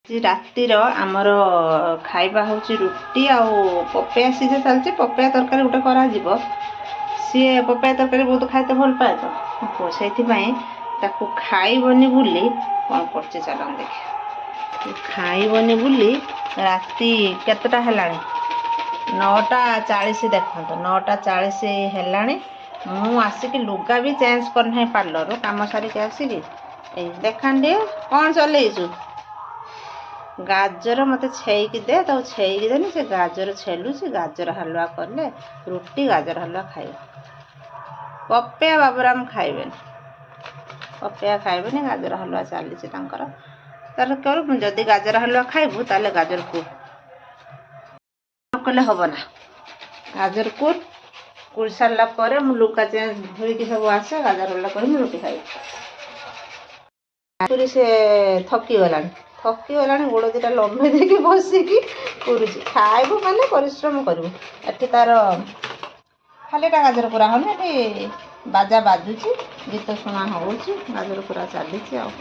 ରାତିର ଆମର ଖାଇବା ହେଉଛି ରୁଟି ଆଉ ପପେୟା ସିଝା ଚାଲିଛି। ପପେୟା ତରକାରୀ ଗୋଟେ କରାଯିବ। ସିଏ ପପେୟା ତରକାରୀ ବହୁତ ଖାଇତେ ଭଲ ପାଏ ତ ସେଇଥିପାଇଁ ତାକୁ ଖାଇବନି ବୋଲି କ'ଣ କରୁଛି ଚାଲନ୍ତୁ ଦେଖିବା। ଖାଇବନି ବୋଲି ରାତି କେତେଟା ହେଲାଣି 9:40 ଦେଖନ୍ତୁ 9:40 ହେଲାଣି। ମୁଁ ଆସିକି ଲୁଗା ବି ଚେଞ୍ଜ କରିନାହିଁ ପାର୍ଲରରୁ କାମ ସାରିକି ଆସିକି ଏଇ ଦେଖାଣ୍ଡି କ'ଣ ଚଲେଇଛୁ। ଗାଜର ମୋତେ ଛେଇକି ଦେ, ତାକୁ ଛେଇକି ଦେନି ସେ ଗାଜର ଛେଲୁଛି। ଗାଜର ହାଲୁଆ କଲେ ରୁଟି ଗାଜର ହାଲୁଆ ଖାଇବ। ପପେୟା ବାବୁରାମ ଖାଇବେନି, ପପେୟା ଖାଇବେନି। ଗାଜର ହାଲୁଆ ଚାଲିଛି ତାଙ୍କର। ତାହେଲେ କରୁ ଯଦି ଗାଜର ହାଲୁଆ ଖାଇବୁ ତାହେଲେ ଗାଜର କୁଟ କଲେ ହେବ ନା। ଗାଜର କୁଟ ସାରିଲା ପରେ ମୁଁ ଲୁଗା ଚେଞ୍ଜ ଧୋଇକି ସବୁ ଆସେ ଗାଜର ହାଲୁଆ କରି ମୁଁ ରୁଟି ଖାଇବି। ସେ ଥକିଗଲାଣି ଗୋଡ଼ ଦୁଇଟା ଲମ୍ବେଇ ଦେଇକି ବସିକି କରୁଛି। ଖାଇବୁ ମାନେ ପରିଶ୍ରମ କରିବୁ। ଏଠି ତାର ଖାଲିଟା ଗାଜର ପୁରା ହେଉନି, ଏଠି ବାଜା ବାଜୁଛି, ଗୀତ ଶୁଣା ହେଉଛି, ଗାଜର ପୁରା ଚାଲିଛି ଆଉ।